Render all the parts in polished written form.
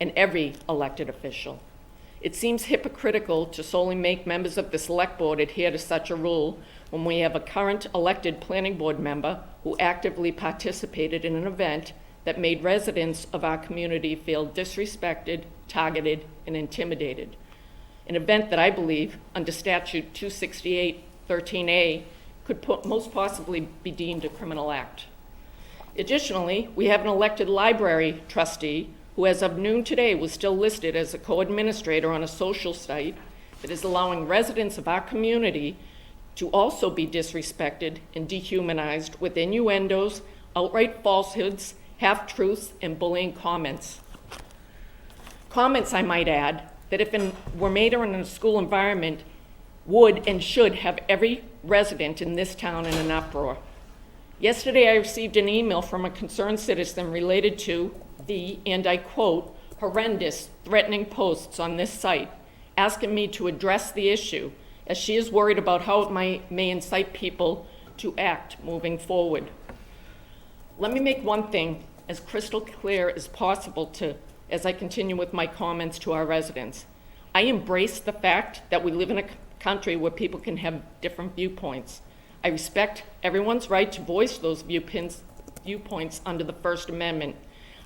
and every elected official. It seems hypocritical to solely make members of the select board adhere to such a rule when we have a current elected planning board member who actively participated in an event that made residents of our community feel disrespected, targeted, and intimidated. An event that I believe, under statute 268-13A, could most possibly be deemed a criminal act. Additionally, we have an elected library trustee who, as of noon today, was still listed as a co-administrator on a social site that is allowing residents of our community to also be disrespected and dehumanized with innuendos, outright falsehoods, half-truths, and bullying comments. Comments, I might add, that if were made in a school environment, would and should have every resident in this town in an uproar. Yesterday, I received an email from a concerned citizen related to the, and I quote, horrendous, threatening posts on this site, asking me to address the issue, as she is worried about how it may incite people to act moving forward. Let me make one thing as crystal clear as possible as I continue with my comments to our residents. I embrace the fact that we live in a country where people can have different viewpoints. I respect everyone's right to voice those viewpoints under the First Amendment.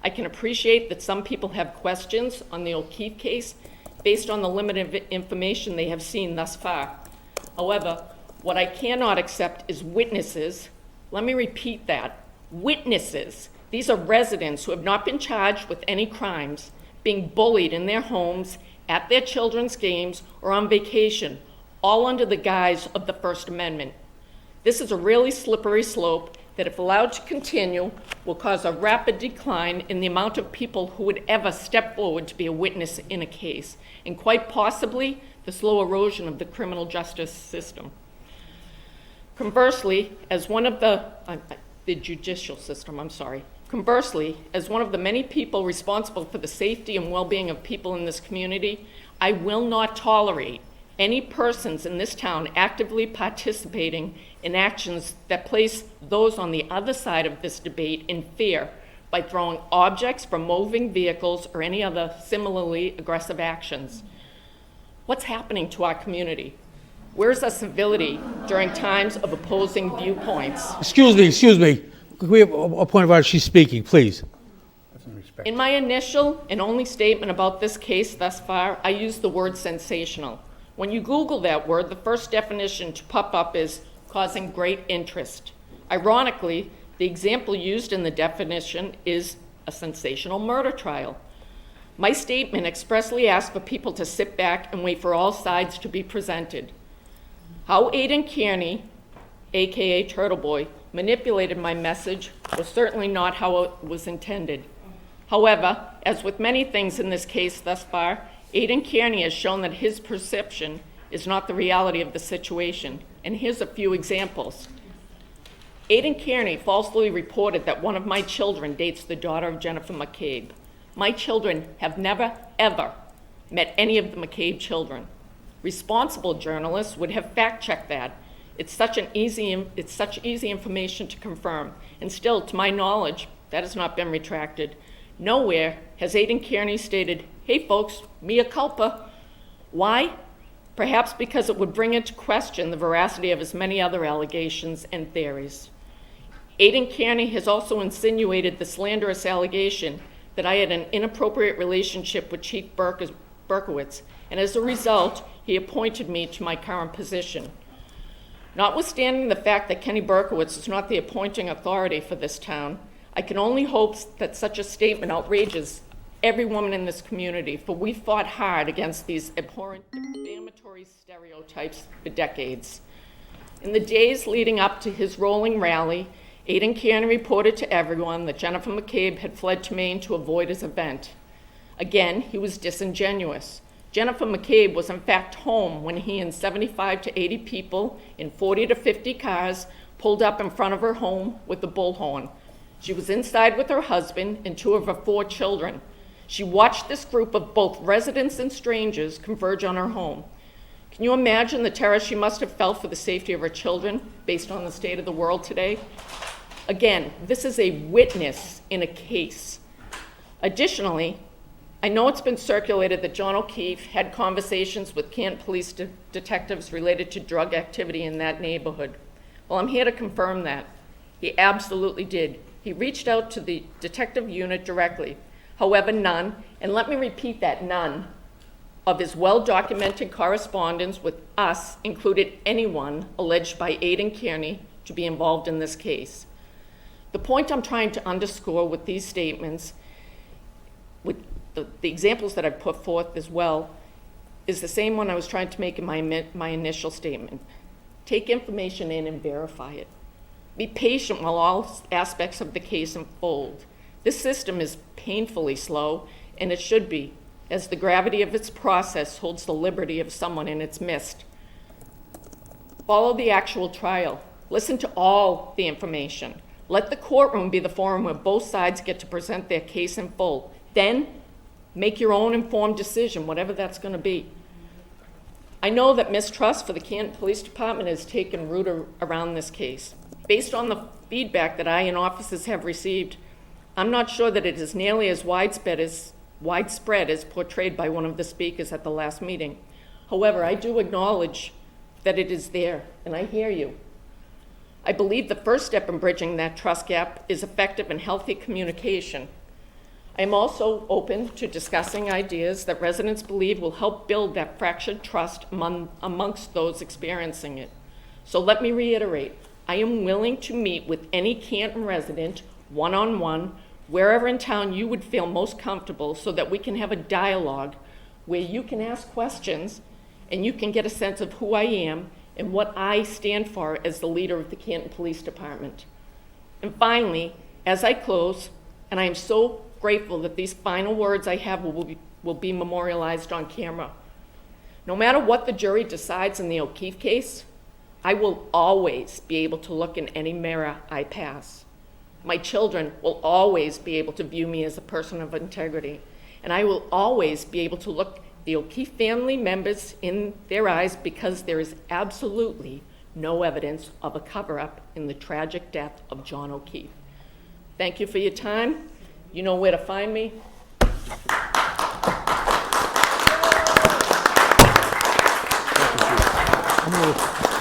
I can appreciate that some people have questions on the O'Keefe case based on the limited information they have seen thus far. However, what I cannot accept is witnesses. Let me repeat that. Witnesses. These are residents who have not been charged with any crimes, being bullied in their homes, at their children's games, or on vacation, all under the guise of the First Amendment. This is a really slippery slope that, if allowed to continue, will cause a rapid decline in the amount of people who would ever step forward to be a witness in a case, and quite possibly the slow erosion of the criminal justice system. Conversely, as one of the judicial system, Conversely, as one of the many people responsible for the safety and well-being of people in this community, I will not tolerate any persons in this town actively participating in actions that place those on the other side of this debate in fear by throwing objects from moving vehicles or any other similarly aggressive actions. What's happening to our community? Where's the civility during times of opposing viewpoints? Excuse me. Can we have a point of order? She's speaking, please. In my initial and only statement about this case thus far, I used the word sensational. When you Google that word, the first definition to pop up is causing great interest. Ironically, the example used in the definition is a sensational murder trial. My statement expressly asked for people to sit back and wait for all sides to be presented. How Aidan Kearney, AKA Turtle Boy, manipulated my message was certainly not how it was intended. However, as with many things in this case thus far, Aidan Kearney has shown that his perception is not the reality of the situation, and here's a few examples. Aidan Kearney falsely reported that one of my children dates the daughter of Jennifer McCabe. My children have never, ever met any of the McCabe children. Responsible journalists would have fact-checked that. It's such easy information to confirm, and still, to my knowledge, that has not been retracted. Nowhere has Aidan Kearney stated, "Hey folks, mea culpa." Why? Perhaps because it would bring into question the veracity of his many other allegations and theories. Aidan Kearney has also insinuated the slanderous allegation that I had an inappropriate relationship with Chief Berkowitz, and as a result, he appointed me to my current position. Notwithstanding the fact that Kenny Berkowitz is not the appointing authority for this town, I can only hope that such a statement outrages every woman in this community, for we fought hard against these abhorrent, defamatory stereotypes for decades. In the days leading up to his rolling rally, Aidan Kearney reported to everyone that Jennifer McCabe had fled to Maine to avoid his event. Again, he was disingenuous. Jennifer McCabe was in fact home when he and 75 to 80 people in 40 to 50 cars pulled up in front of her home with the bullhorn. She was inside with her husband and two of her 4 children. She watched this group of both residents and strangers converge on her home. Can you imagine the terror she must have felt for the safety of her children based on the state of the world today? Again, this is a witness in a case. Additionally, I know it's been circulated that John O'Keefe had conversations with Canton police detectives related to drug activity in that neighborhood. Well, I'm here to confirm that. He absolutely did. He reached out to the detective unit directly. However, none, and let me repeat that, none, of his well-documented correspondence with us included anyone alleged by Aidan Kearney to be involved in this case. The point I'm trying to underscore with these statements, with the examples that I put forth as well, is the same one I was trying to make in my initial statement. Take information in and verify it. Be patient while all aspects of the case unfold. This system is painfully slow, and it should be, as the gravity of its process holds the liberty of someone in its midst. Follow the actual trial. Listen to all the information. Let the courtroom be the forum where both sides get to present their case in full. Then, make your own informed decision, whatever that's going to be. I know that mistrust for the Canton Police Department has taken root around this case. Based on the feedback that I and officers have received, I'm not sure that it is nearly as widespread as portrayed by one of the speakers at the last meeting. However, I do acknowledge that it is there, and I hear you. I believe the first step in bridging that trust gap is effective and healthy communication. I am also open to discussing ideas that residents believe will help build that fractured trust amongst those experiencing it. So let me reiterate, I am willing to meet with any Canton resident one-on-one, wherever in town you would feel most comfortable, so that we can have a dialogue where you can ask questions and you can get a sense of who I am and what I stand for as the leader of the Canton Police Department. And finally, as I close, and I am so grateful that these final words I have will be memorialized on camera. No matter what the jury decides in the O'Keefe case, I will always be able to look in any mirror I pass. My children will always be able to view me as a person of integrity, and I will always be able to look the O'Keefe family members in their eyes, because there is absolutely no evidence of a cover-up in the tragic death of John O'Keefe. Thank you for your time. You know where to find me. I'm gonna